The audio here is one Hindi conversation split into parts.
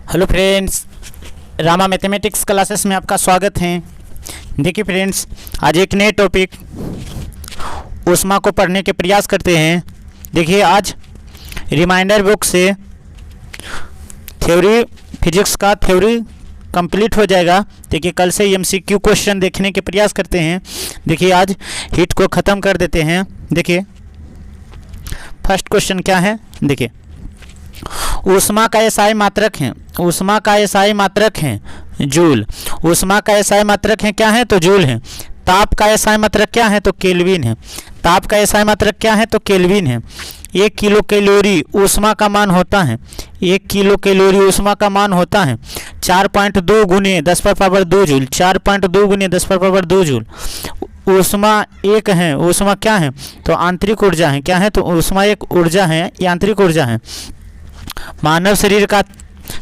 Hello friends, Rama mathematics classes में आपका स्वागत है। देखिए फ्रेंड्स, आज एक नए टॉपिक ऊष्मा को पढ़ने के प्रयास करते हैं। देखिए आज रिमाइंडर बुक से थ्योरी फिजिक्स का थ्योरी कंप्लीट हो जाएगा। देखिए कल से एमसीक्यू क्वेश्चन देखने के प्रयास करते हैं। देखिए आज हीट को ख़त्म कर देते हैं। देखिए फर्स्ट क्वेश्चन क्या है, देखिए ऊष्मा का एसआई मात्रक है। ऊष्मा का एसआई मात्रक है जूल। ऊष्मा का एसआई मात्रक है क्या है, तो जूल है। ताप का एसआई मात्रक क्या है, तो केल्विन है। ताप का एसआई मात्रक क्या है, तो केल्विन है। 1 किलो कैलोरी ऊष्मा का मान होता है। 1 किलो कैलोरी ऊष्मा का मान होता है 4.2 गुने 10⁻² जूल। 4.2 गुने 10⁻² जूल। ऊष्मा एक है। ऊष्मा क्या है, तो आंतरिक ऊर्जा है। क्या है, तो ऊष्मा एक ऊर्जा है, यांत्रिक ऊर्जा है। मानव शरीर का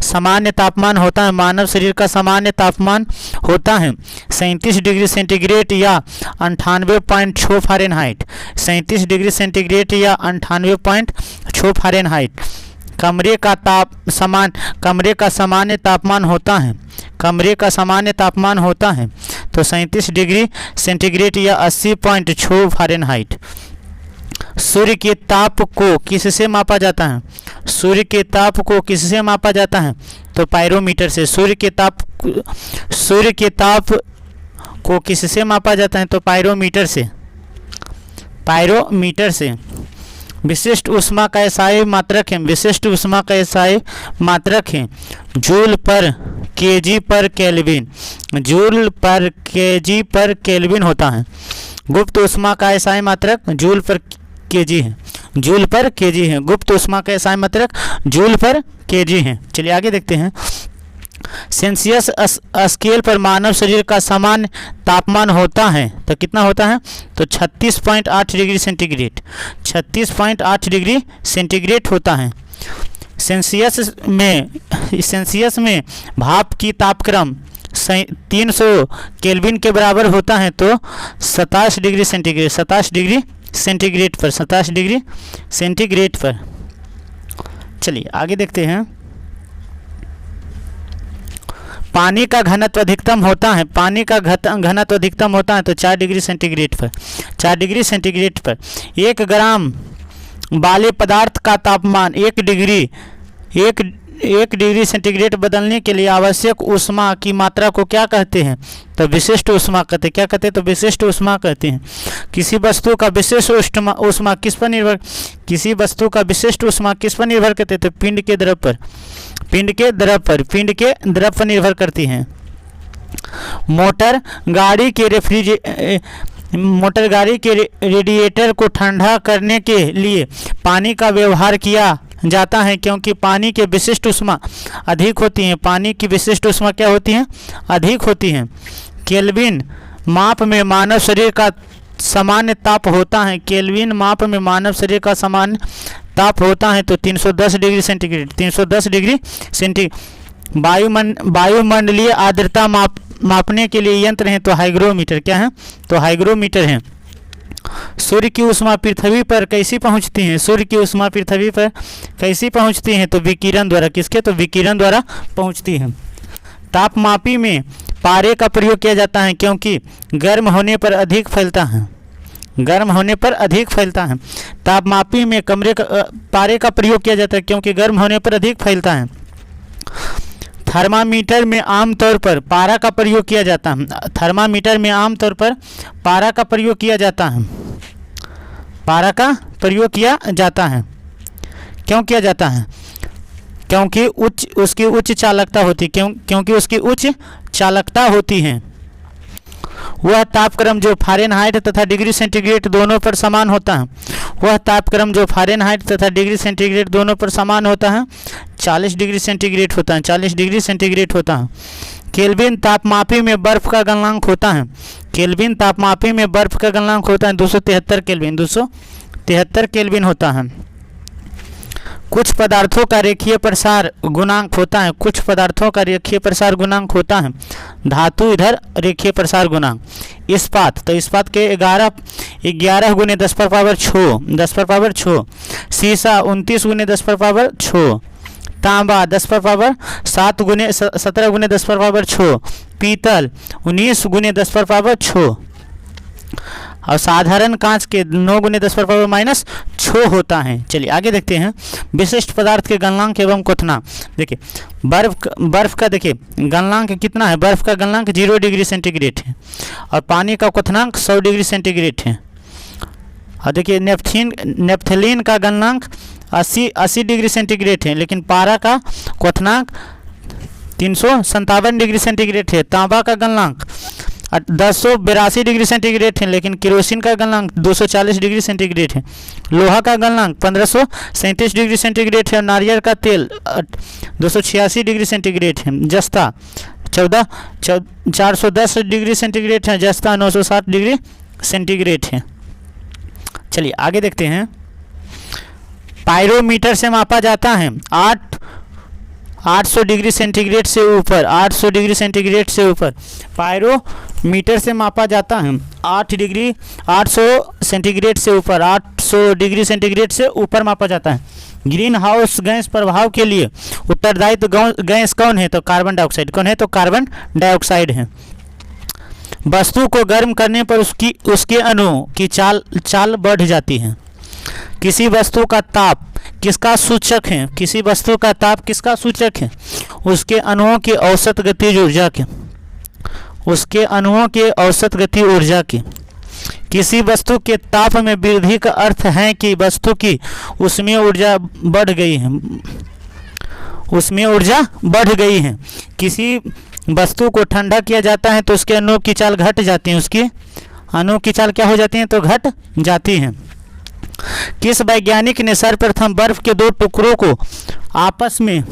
सामान्य तापमान होता है। मानव शरीर का सामान्य तापमान होता है 37 डिग्री सेंटीग्रेड या 98.6 फ़ारेनहाइट। 37 डिग्री सेंटीग्रेड या 98.6 फ़ारेनहाइट। कमरे का सामान्य तापमान होता है। कमरे का सामान्य तापमान होता है तो 37 डिग्री सेंटीग्रेड या 80.6 फ़ारेनहाइट। सूर्य के ताप को किससे मापा जाता है? सूर्य के ताप को किससे मापा जाता है, तो पायरोमीटर से। सूर्य के ताप को किससे मापा जाता है, तो पायरोमीटर से। पायरोमीटर से। विशिष्ट ऊष्मा का एसआई मात्रक है। विशिष्ट ऊष्मा का एसआई मात्रक है जूल पर केजी पर केल्विन। जूल पर केजी पर केल्विन होता है। गुप्त ऊष्मा का एसआई मात्रक जूल पर केजी है। जूल पर केजी है। गुप्त ऊष्मा का एसआई मात्रक जूल पर केजी है। चलिए आगे देखते हैं। सेल्सियस स्केल पर मानव शरीर का सामान्य तापमान होता है तो कितना होता है, तो 36.8 डिग्री सेंटीग्रेड। 36.8 डिग्री सेंटीग्रेड होता है। सेल्सियस में भाप की तापक्रम 300 केल्विन के बराबर होता है तो 27 डिग्री सेंटीग्रेड। 27 डिग्री सेंटीग्रेड पर। 27 डिग्री सेंटीग्रेड पर। चलिए आगे देखते हैं। पानी का घनत्व अधिकतम होता है। पानी का घनत्व अधिकतम होता है तो 4 डिग्री सेंटीग्रेड पर। 4 डिग्री सेंटीग्रेड पर। 1 ग्राम वाले पदार्थ का तापमान 1 डिग्री सेंटीग्रेड बदलने के लिए आवश्यक ऊष्मा की मात्रा को क्या कहते हैं, तो विशिष्ट ऊष्मा कहते हैं। क्या कहते हैं, तो विशिष्ट ऊष्मा कहते हैं। किसी वस्तु का विशिष्ट ऊष्मा किस पर निर्भर करते हैं, तो पिंड के द्रव पर। पिंड के द्रव पर निर्भर करती हैं। मोटर गाड़ी के रेडिएटर को ठंडा करने के लिए पानी का व्यवहार किया जाता है क्योंकि पानी के विशिष्ट ऊष्मा अधिक होती हैं। पानी की विशिष्ट ऊष्मा क्या होती हैं, अधिक होती हैं। केल्विन माप में मानव शरीर का सामान्य ताप होता है। केल्विन माप में मानव शरीर का सामान्य ताप होता है तो 310 डिग्री सेंटीग्रेड। 310 degree centigrade. वायुमंडलीय आर्द्रता मापने के लिए यंत्र हैं तो हाइग्रोमीटर। क्या है, तो हाइग्रोमीटर है। सूर्य की ऊष्मा पृथ्वी पर कैसी पहुंचती है? सूर्य की ऊष्मा पृथ्वी पर कैसी पहुंचती है, तो विकिरण द्वारा। किसके, तो विकिरण द्वारा पहुंचती है। तापमापी में पारे का प्रयोग किया जाता है क्योंकि गर्म होने पर अधिक फैलता है। गर्म होने पर अधिक फैलता है। तापमापी में पारे का प्रयोग किया जाता है क्योंकि गर्म होने पर अधिक फैलता है। थर्मामीटर में आमतौर पर पारा का प्रयोग किया जाता है। थर्मामीटर में आमतौर पर पारा का प्रयोग किया जाता है। पारा का प्रयोग किया जाता है। क्यों किया जाता है, क्योंकि उसकी उच्च चालकता होती है। क्योंकि उसकी उच्च चालकता होती है। वह तापक्रम जो फ़ारेनहाइट तथा डिग्री सेंटीग्रेड दोनों पर समान होता है। वह तापक्रम जो फ़ारेनहाइट तथा डिग्री सेंटीग्रेड दोनों पर समान होता है 40 डिग्री सेंटीग्रेड होता है। 40 डिग्री सेंटीग्रेड होता है। केल्विन तापमापी में बर्फ का गलनांक होता है। केल्विन तापमापी में बर्फ का गलनांक होता है 273 केल्विन। 273 केल्विन होता है। कुछ पदार्थों का रेखीय प्रसार गुणांक होता है। कुछ पदार्थों का रेखीय प्रसार गुणांक होता है। धातु इधर रेखीय प्रसार गुणांक। इस्पात, तो इस्पात के 11 गुने 10⁻6। शीशा 29 गुने 10⁻6। तांबा 10 पर पावर 7 गुने 17 गुने 10 पर पावर 6, पीतल 19 गुने 10 पर पावर 6, और साधारण कांच के 9 गुने 10 पर पावर -6 होता है। चलिए आगे देखते हैं विशिष्ट पदार्थ के गलनांक एवं क्वथनांक। देखिए बर्फ का देखिए गलनांक कितना है, बर्फ का गलनांक 0 डिग्री सेंटीग्रेड है और पानी का क्वथनांक 100 डिग्री सेंटीग्रेड है। और देखिए नेफ्थलीन का गलनांक 80 डिग्री सेंटीग्रेड है, लेकिन पारा का क्वथनांक 357 डिग्री सेंटीग्रेड है। तांबा का गलनांक 1082 डिग्री सेंटीग्रेड है, लेकिन केरोसिन का गलनांक 240 डिग्री सेंटीग्रेड है। लोहा का गलनांक 1537 डिग्री सेंटीग्रेड है और नारियल का तेल 286 डिग्री सेंटीग्रेड है। जस्ता 410 डिग्री सेंटीग्रेड है, जस्ता 960 डिग्री सेंटीग्रेड है। चलिए आगे देखते हैं पायरोमीटर से मापा जाता है 800 डिग्री सेंटीग्रेड से ऊपर, 800 डिग्री सेंटीग्रेड से ऊपर पायरोमीटर से मापा जाता है 800 सेंटीग्रेड से ऊपर, 800 डिग्री सेंटीग्रेड से ऊपर मापा जाता है। ग्रीन हाउस गैस प्रभाव के लिए उत्तरदायी गैस कौन है, तो कार्बन डाइऑक्साइड। कौन है, तो कार्बन डाइऑक्साइड है। वस्तु को गर्म करने पर उसके अणुओं की चाल बढ़ जाती है। किसी वस्तु का ताप किसका सूचक है, किसी वस्तु का ताप किसका सूचक है, उसके अणुओं की औसत गतिज ऊर्जा के, उसके अणुओं के औसत गति ऊर्जा की। किसी वस्तु के ताप में वृद्धि का अर्थ है कि वस्तु की उसमें ऊर्जा बढ़ गई है, उसमें ऊर्जा बढ़ गई है। किसी वस्तु को ठंडा किया जाता है तो उसके अणुओं की चाल घट जाती है, उसकी अणुओं की चाल क्या हो जाती है, तो घट जाती है। किस वैज्ञानिक ने सर्वप्रथम बर्फ के 2 टुकड़ों को आपस में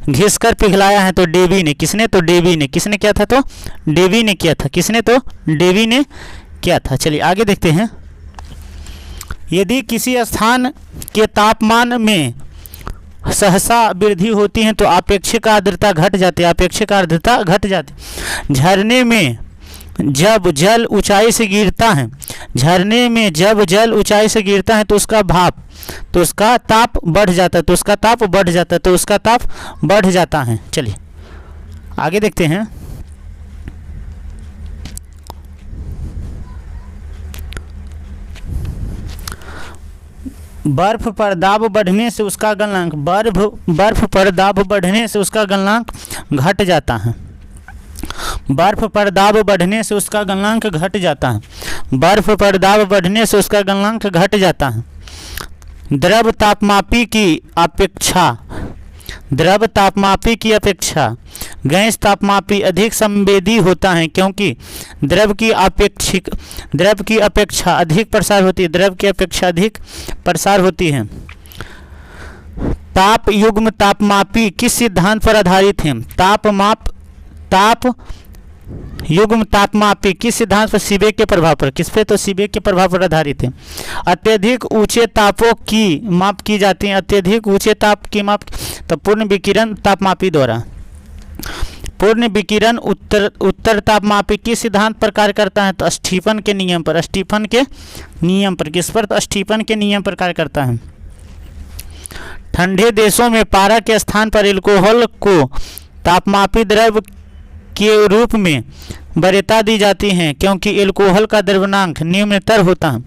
घिसकर पिघलाया है, तो डेवी ने। किसने, तो डेवी ने। किसने किया था, तो डेवी ने किया था। किसने, तो डेवी ने किया था। चलिए आगे देखते हैं यदि किसी स्थान के तापमान में सहसा वृद्धि होती है तो आपेक्षिक आर्द्रता घट जाती है, आपेक्षिक आर्द्रता घट जाती। झरने में जब जल ऊंचाई से गिरता है, झरने में जब जल ऊंचाई से गिरता है तो उसका ताप बढ़ जाता है, तो उसका ताप बढ़ जाता है, तो उसका ताप बढ़ जाता है। चलिए आगे देखते हैं बर्फ पर दाब बढ़ने से उसका गलनांक, बर्फ पर दाब बढ़ने से उसका गलनांक घट जाता है। बर्फ पर दाब बढ़ने से उसका गलनांक घट जाता है। बर्फ पर दाब बढ़ने से उसका गलनांक घट जाता है। द्रव तापमापी की अपेक्षा गैस तापमापी अधिक संवेदी होता है, क्योंकि द्रव की अपेक्षा अधिक प्रसार होती है, द्रव की अपेक्षा अधिक प्रसार होती है। ताप युग्म तापमापी किस सिद्धांत पर आधारित है, ताप युग्म तापमापी किस सिद्धांत पर, सीबेक के प्रभाव पर। किस पे, तो सीबेक के प्रभाव पर आधारित है। अत्यधिक ऊंचे तापों की माप की जाती है, अत्यधिक ऊंचे ताप की माप तो पूर्ण विकिरण तापमापी द्वारा। पूर्ण विकिरण उत्तर तापमापी किस सिद्धांत पर कार्य करता है, तो स्टीफन के नियम पर, स्टीफन के नियम पर। किस पर, तो स्टीफन के नियम पर कार्य करता है। ठंडे देशों में पारा के स्थान पर एल्कोहल को तापमापी द्रव के रूप में वरीयता दी जाती है, क्योंकि एल्कोहल का द्रव्यमाप निम्नतर होता है,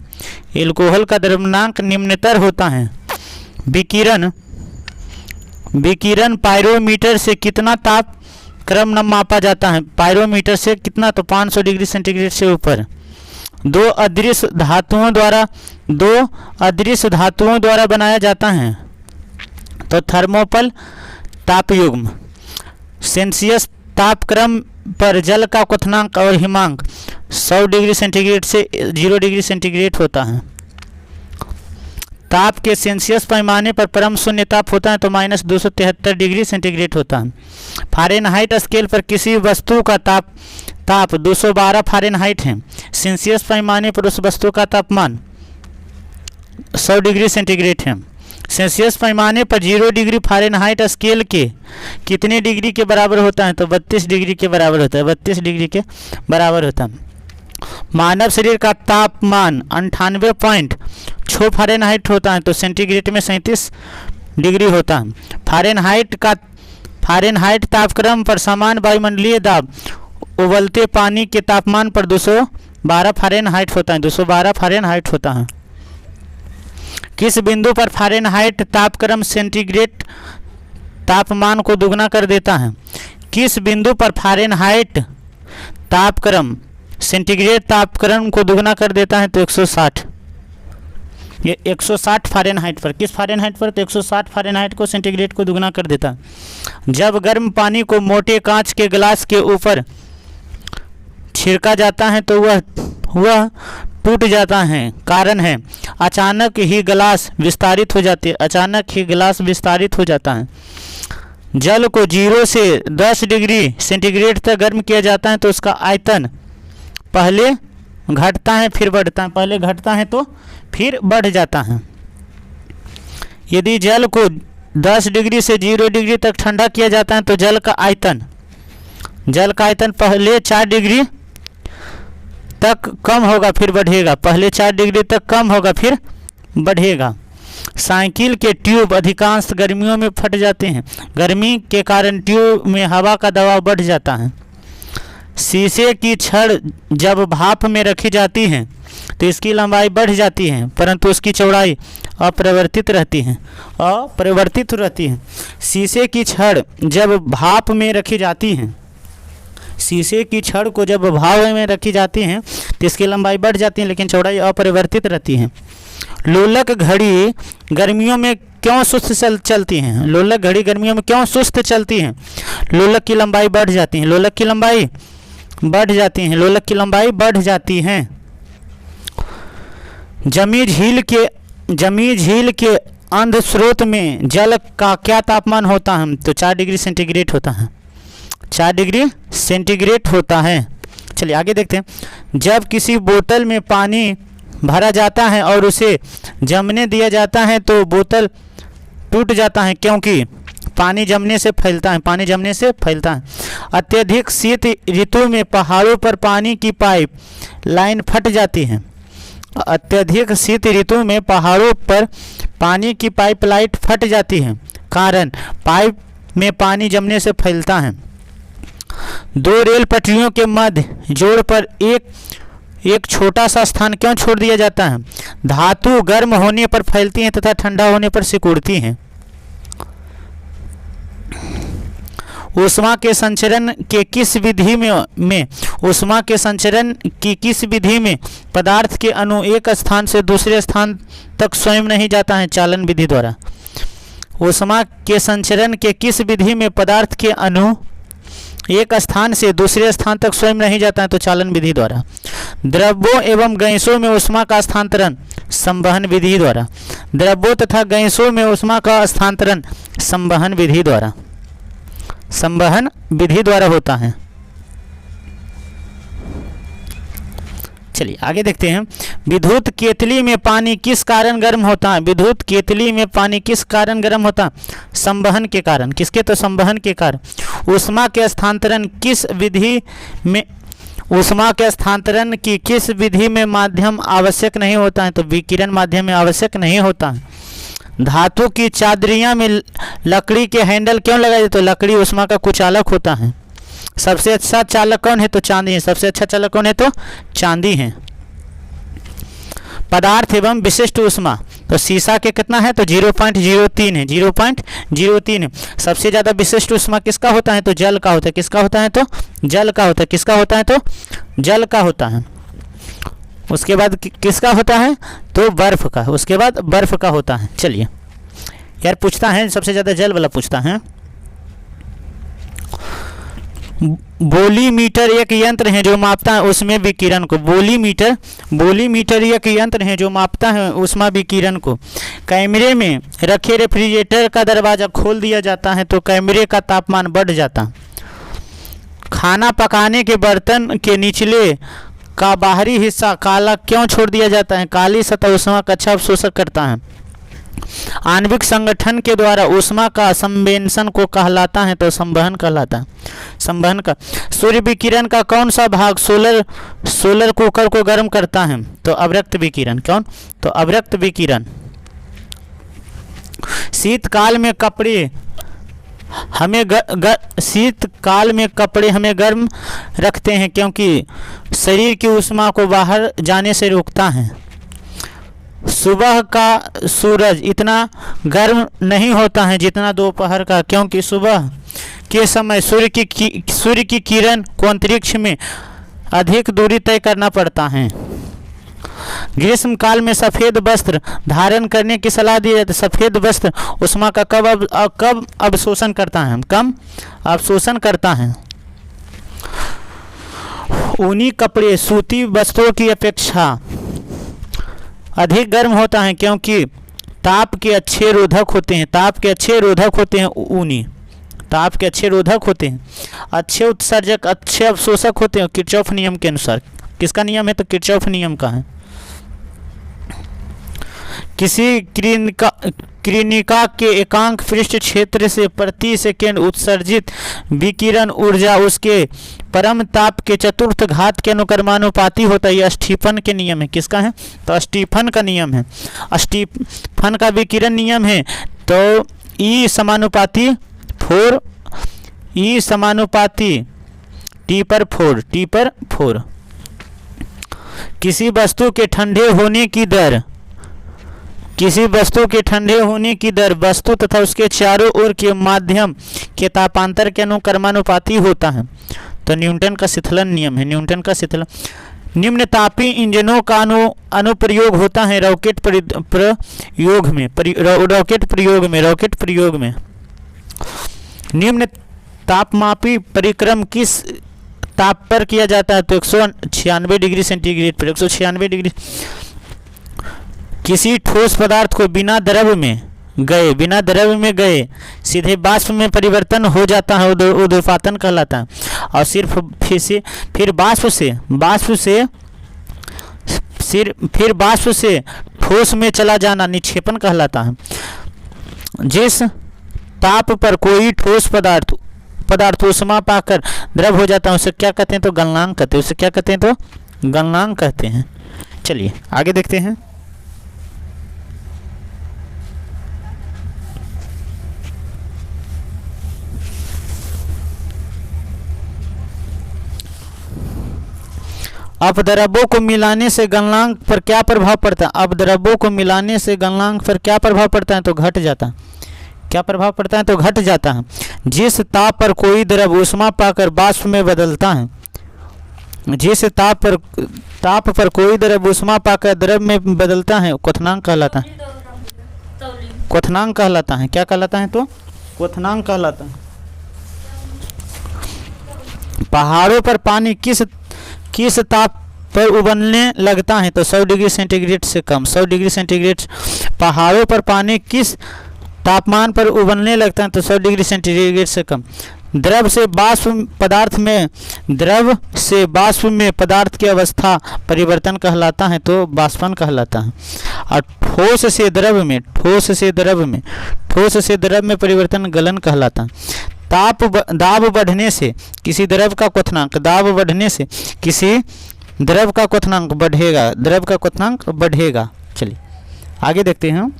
एल्कोहल का द्रव्यमाप निम्नतर होता है। विकिरण पायरोमीटर से कितना ताप क्रम मापा जाता है, पायरोमीटर से कितना, तो 500 डिग्री सेंटीग्रेड से ऊपर। दो अदृश्य धातुओं द्वारा बनाया जाता है, तो थर्मोपल तापयुग्म। सेल्सियस तापक्रम पर जल का क्वथनांक और हिमांक 100 डिग्री सेंटीग्रेड से 0 डिग्री सेंटीग्रेड होता है। ताप के सेल्सियस पैमाने पर परम शून्य ताप होता है, तो -273 डिग्री सेंटीग्रेड होता है। फ़ारेनहाइट स्केल पर किसी वस्तु का ताप 212 फ़ारेनहाइट है। सेल्सियस पैमाने पर उस वस्तु का तापमान 100 डिग्री सेंटीग्रेड है। सेल्सियस पैमाने पर 0 डिग्री फ़ारेनहाइट स्केल के कितने डिग्री के बराबर होता है, तो 32 डिग्री के बराबर होता है, 32 डिग्री के बराबर होता है। मानव शरीर का तापमान 98.6 फ़ारेनहाइट होता है, तो सेंटीग्रेड में 37 डिग्री होता है। फ़ारेनहाइट तापक्रम पर समान वायुमंडलीय दाब उबलते पानी के तापमान पर 212 फ़ारेनहाइट होता है, 212 फ़ारेनहाइट होता है। किस बिंदु पर फ़ारेनहाइट तापक्रम सेंटीग्रेड तापमान को दुगना कर देता है? किस बिंदु पर फ़ारेनहाइट तापक्रम सेंटीग्रेड तापक्रम को दुगना कर देता है? तो 160, ये 160 फ़ारेनहाइट पर। किस फ़ारेनहाइट पर? तो 160 फ़ारेनहाइट को सेंटीग्रेड को दुगना कर देता है। जब गर्म पानी को मोटे कांच के गिलास के ऊपर छिड़का जाता है तो वह टूट जाता है, कारण है अचानक ही गिलास विस्तारित हो जाती है, अचानक ही गिलास विस्तारित हो जाता है। जल को 0 से 10 डिग्री सेंटीग्रेड तक गर्म किया जाता है तो उसका आयतन पहले घटता है फिर बढ़ता है, पहले घटता है तो फिर बढ़ जाता है। यदि जल को 10 डिग्री से 0 डिग्री तक ठंडा किया जाता है तो जल का आयतन पहले 4 डिग्री तक कम होगा फिर बढ़ेगा, पहले 4 डिग्री तक कम होगा फिर बढ़ेगा। साइकिल के ट्यूब अधिकांश गर्मियों में फट जाते हैं, गर्मी के कारण ट्यूब में हवा का दबाव बढ़ जाता है। शीशे की छड़ जब भाप में रखी जाती है तो इसकी लंबाई बढ़ जाती है परंतु उसकी चौड़ाई अपरिवर्तित रहती है। शीशे की छड़ जब भाप में रखी जाती है, शीशे की छड़ को जब भाप में रखी जाती है तो इसकी लंबाई बढ़ जाती है लेकिन चौड़ाई अपरिवर्तित रहती है। लोलक घड़ी गर्मियों में क्यों सुस्त चलती हैं? लोलक घड़ी गर्मियों में क्यों सुस्त चलती हैं? लोलक की लंबाई बढ़ जाती है, लोलक की लंबाई बढ़ जाती है। जमी झील के अंध स्रोत में जल का क्या तापमान होता है? तो 4 डिग्री सेंटीग्रेड होता है, 4 डिग्री सेंटीग्रेड होता है। चलिए आगे देखते हैं। जब किसी बोतल में पानी भरा जाता है और उसे जमने दिया जाता है तो बोतल टूट जाता है, क्योंकि पानी जमने से फैलता है। अत्यधिक शीत ऋतु में पहाड़ों पर पानी की पाइप लाइन फट जाती है, अत्यधिक शीत ऋतु में पहाड़ों पर पानी की पाइप लाइन फट जाती है, कारण पाइप में पानी जमने से फैलता है। 2 रेल पटरियों के मध्य जोड़ पर एक छोटा सा स्थान क्यों छोड़ दिया जाता है? धातु गर्म होने पर फैलती हैं तथा ठंडा होने पर सिकुड़ती हैं। ऊष्मा के संचरण के किस विधि में पदार्थ के अणु एक स्थान से दूसरे स्थान तक स्वयं नहीं जाता है? चालन विधि द्वारा। ऊष्मा के संचरण के किस विधि में पदार्थ के अणु एक स्थान से दूसरे स्थान तक स्वयं नहीं जाता है? तो चालन विधि द्वारा। द्रव्यों एवं गैसों में ऊष्मा का स्थानांतरण संवहन विधि द्वारा। द्रव्यों तथा गैसों में ऊष्मा का स्थानांतरण संवहन विधि द्वारा होता है। चलिए आगे देखते हैं। विद्युत केतली में पानी किस कारण गर्म होता है? विद्युत केतली में पानी किस कारण गर्म होता है? संवहन के कारण। किसके? तो संवहन के कारण। ऊष्मा के स्थानांतरण की किस विधि में माध्यम आवश्यक नहीं होता है? तो विकिरण माध्यम में आवश्यक नहीं होता है। धातु की चादरियाँ में लकड़ी के हैंडल क्यों लगाए जाते? तो लकड़ी ऊष्मा का कुचालक होता है। सबसे अच्छा चालक कौन है? तो चांदी है। सबसे अच्छा चालक कौन है? तो चांदी है। पदार्थ एवं विशिष्ट ऊष्मा, तो शीशा के कितना है? तो 0.03 है, 0.03 है। सबसे ज़्यादा विशिष्ट ऊष्मा किसका होता है? तो जल का होता है। किसका होता है? तो जल का होता है। किसका होता है? तो जल का होता है। उसके बाद किसका होता है? तो बर्फ का। उसके बाद बर्फ का होता है। चलिए यार पूछता है, सबसे ज़्यादा जल वाला पूछता है। वोल्टमीटर एक यंत्र है जो मापता है उसमें विकिरण को। वोल्टमीटर एक यंत्र है जो मापता है ऊष्मा विकिरण को। कैमरे में रखे रेफ्रिजरेटर का दरवाज़ा खोल दिया जाता है तो कैमरे का तापमान बढ़ जाता। खाना पकाने के बर्तन के निचले का बाहरी हिस्सा काला क्यों छोड़ दिया जाता है? काली सतह ऊष्मा का अच्छा अवशोषण करता है। आणविक संगठन के द्वारा ऊष्मा का संवेशन को कहलाता है तो संवहन कहलाता है। संवहन का। सूर्य विकिरण का कौन सा भाग सोलर कुकर को गर्म करता है? तो अवरक्त विकिरण। कौन? तो अवरक्त विकिरण। शीतकाल में कपड़े हमें शीतकाल में कपड़े हमें गर्म रखते हैं क्योंकि शरीर की ऊष्मा को बाहर जाने से रोकता है। सुबह का सूरज इतना गर्म नहीं होता है जितना दोपहर का, क्योंकि सुबह के समय सूर्य की किरण को अंतरिक्ष में अधिक दूरी तय करना पड़ता है। ग्रीष्म काल में सफ़ेद वस्त्र धारण करने की सलाह दी जाती है। सफ़ेद वस्त्र ऊष्मा का कब अवशोषण करता है, कम अवशोषण करता है। ऊनी कपड़े सूती वस्त्रों की अपेक्षा अधिक गर्म होता है क्योंकि ताप के अच्छे रोधक होते हैं। ताप के अच्छे रोधक होते हैं ऊनी, ताप के अच्छे रोधक होते हैं, अच्छे उत्सर्जक, अच्छे अवशोषक होते हैं किरचॉफ नियम के अनुसार। किसका नियम है? तो किरचॉफ नियम का है। किसी कृणिका के एकांक पृष्ठ क्षेत्र से प्रति सेकेंड उत्सर्जित विकिरण ऊर्जा उसके परम ताप के चतुर्थ घात के अनुक्रमानुपाती होता है। यह स्टीफन के नियम है। किसका है? तो स्टीफन का नियम है। स्टीफन का विकिरण नियम है। तो ई समानुपाती 4, ई समानुपाती टी पर 4। किसी वस्तु के ठंडे होने की दर वस्तु तथा उसके चारों ओर के माध्यम के तापांतर के अनुक्रमानुपाती होता है। तो न्यूटन का शीतलन नियम है। न्यूटन का शीतलन निम्न तापी इंजनों का अनुप्रयोग होता है रॉकेट प्रयोग में। निम्न तापमापी परिक्रम किस ताप पर किया जाता है? तो 196 डिग्री सेंटीग्रेड पर। 196 डिग्री। किसी ठोस पदार्थ को बिना द्रव में गए सीधे बाष्प में परिवर्तन हो जाता है, ऊर्ध्वपातन कहलाता है। और फिर बाष्प से ठोस में चला जाना निक्षेपण कहलाता है। जिस ताप पर कोई ठोस पदार्थ ऊष्मा पाकर द्रव हो जाता है उसे क्या कहते हैं? तो गलनांक कहते हैं। उसे क्या कहते हैं? तो गलनांक कहते हैं। चलिए आगे देखते हैं। अपद्रव्यों को मिलाने से गलनांक पर क्या प्रभाव पड़ता है? अपद्रव्यों को मिलाने से गलनांक पर क्या प्रभाव पड़ता है? तो घट जाता है। क्या प्रभाव पड़ता है? तो घट जाता है। जिस ताप पर कोई द्रव ऊष्मा पाकर बाष्प में बदलता है, जिस ताप पर कोई द्रव ऊष्मा पाकर द्रव में बदलता है क्वथनांक कहलाता है। क्वथनांक कहलाता है। क्या कहलाता है? तो क्वथनांक कहलाता है। पहाड़ों पर पानी किस ताप पर उबलने लगता है? तो 100 डिग्री सेंटीग्रेड से कम। 100 डिग्री सेंटीग्रेड। पहाड़ों पर पानी किस तापमान पर उबलने लगता है? तो 100 डिग्री सेंटीग्रेड से कम। द्रव से बाष्प में पदार्थ की अवस्था परिवर्तन कहलाता है, तो बाष्पन कहलाता है। और ठोस से द्रव में परिवर्तन गलन कहलाता है। दाब बढ़ने से किसी द्रव का क्वथनांक बढ़ेगा। चलिए आगे देखते हैं।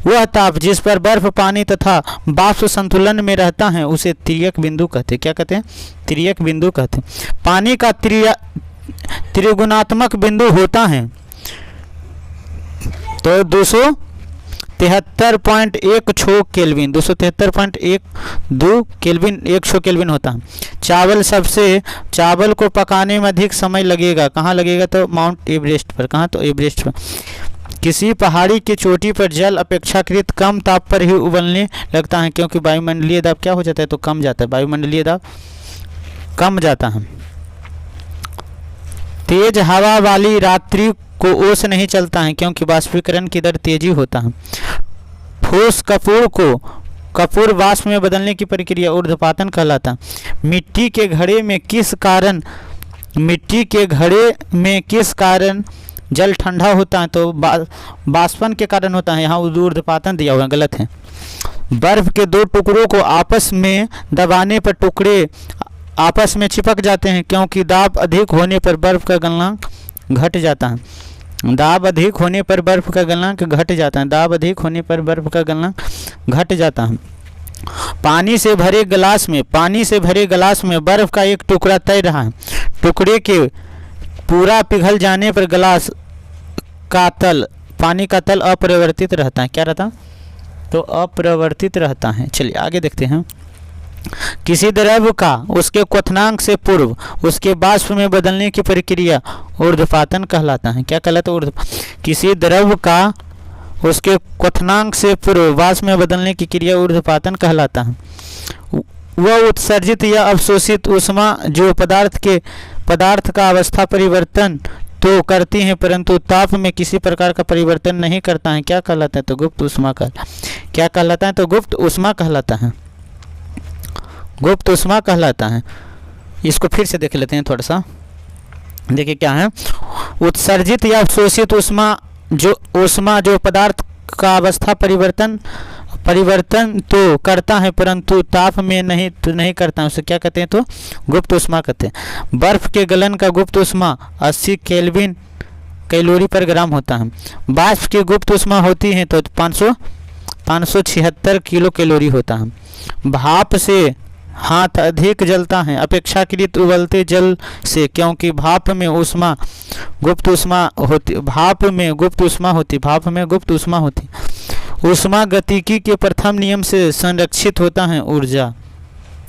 वह ताप जिस पर बर्फ, पानी तथा वाष्प संतुलन में रहता है उसे तिर्यक बिंदु कहते हैं। क्या कहते हैं? तिर्यक बिंदु कहते हैं। पानी का त्रिगुणात्मक बिंदु होता है तो 273.16 केल्विन 273.12 केल्विन 100 केल्विन होता है। चावल को पकाने में अधिक समय लगेगा। कहाँ लगेगा? तो माउंट एवरेस्ट पर। कहाँ? तो एवरेस्ट पर। किसी पहाड़ी की चोटी पर जल अपेक्षाकृत कम ताप पर ही उबलने लगता है क्योंकि वायुमंडलीय दाब क्या हो जाता है? तो कम जाता है। वायुमंडलीय दाब कम जाता है। तेज हवा वाली रात्रि को ओस नहीं चलता है क्योंकि बाष्पीकरण की दर तेजी होता है। ठोस कपूर वाष्प में बदलने की प्रक्रिया ऊर्ध्वपातन कहलाता है। मिट्टी के घड़े में किस कारण जल ठंडा होता है? तो बाष्पन के कारण होता है। यहाँ ऊर्ध्वपातन दिया हुआ है, गलत है। बर्फ के दो टुकड़ों को आपस में दबाने पर टुकड़े आपस में चिपक जाते हैं क्योंकि दाब अधिक होने पर बर्फ का गलनांक घट जाता है। दाब अधिक होने पर बर्फ का गलनांक घट जाता है। दाब अधिक होने पर बर्फ का गलनांक घट जाता है। पानी से भरे गिलास में बर्फ का एक टुकड़ा तैर रहा है। टुकड़े के पूरा पिघल जाने पर गिलास का तल, पानी का तल अपरिवर्तित रहता है। क्या रहता? तो अपरिवर्तित रहता है। चलिए आगे देखते हैं। किसी द्रव का उसके क्वथनांक से पूर्व उसके वाष्प में बदलने की प्रक्रिया ऊर्ध्वपातन कहलाता है। क्या कहलाता है? किसी द्रव का उसके क्वथनांक से पूर्व वाष्प में बदलने की क्रिया ऊर्ध्वपातन कहलाता है। वह उत्सर्जित या अवशोषित ऊष्मा जो पदार्थ का अवस्था परिवर्तन तो करती हैं परंतु ताप में किसी प्रकार का परिवर्तन नहीं करता है। क्या कहलाता है? तो गुप्त ऊष्मा क्या कहलाता है? तो गुप्त ऊष्मा कहलाता है। गुप्त ऊष्मा कहलाता है। इसको फिर से देख लेते हैं थोड़ा सा। देखिए क्या है, उत्सर्जित या अवशोषित ऊष्मा जो पदार्थ का अवस्था परिवर्तन तो करता है परंतु ताप में नहीं करता है, उसे क्या कहते हैं? तो गुप्त ऊष्मा कहते हैं। बर्फ के गलन का गुप्त ऊष्मा 80 केल्विन कैलोरी पर ग्राम होता है। वाष्प की गुप्त ऊष्मा होती है तो 576 किलो कैलोरी होता है। भाप से हाथ अधिक जलता है अपेक्षाकृत उबलते जल से, क्योंकि भाप में गुप्त ऊष्मा होती। ऊष्मा गतिकी के प्रथम नियम से संरक्षित होता है ऊर्जा।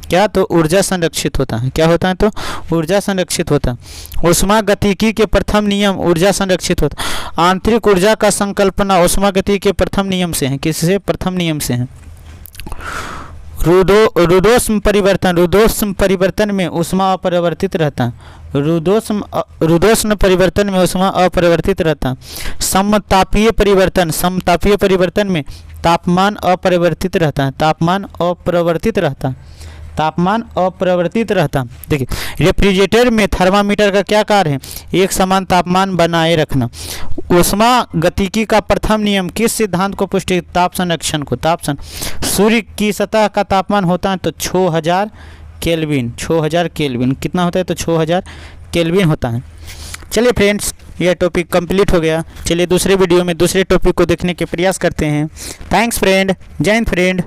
क्या? तो ऊर्जा संरक्षित होता है। क्या होता है? तो ऊर्जा संरक्षित होता है। ऊष्मा गतिकी के प्रथम नियम ऊर्जा संरक्षित होता है। आंतरिक ऊर्जा का संकल्पना ऊष्मा गतिकी के प्रथम नियम से है। किससे? प्रथम नियम से है। रुदोष्म परिवर्तन में ऊष्मा अपरिवर्तित रहता है। रुदोष्म परिवर्तन में ऊष्मा अपरिवर्तित रहता है। समतापीय परिवर्तन में तापमान अपरिवर्तित रहता है। देखिए, रेफ्रिजरेटर में थर्मामीटर का क्या कार्य है? एक समान तापमान बनाए रखना। ऊष्मा गतिकी का प्रथम नियम किस सिद्धांत को पुष्टि? ताप संरक्षण को। सूर्य की सतह का तापमान होता है तो 6000 केल्विन। कितना होता है? तो 6000 केल्विन होता है। चलिए फ्रेंड्स, यह टॉपिक कंप्लीट हो गया। चलिए दूसरे वीडियो में दूसरे टॉपिक को देखने के प्रयास करते हैं। Thanks friend. जय हिंद फ्रेंड।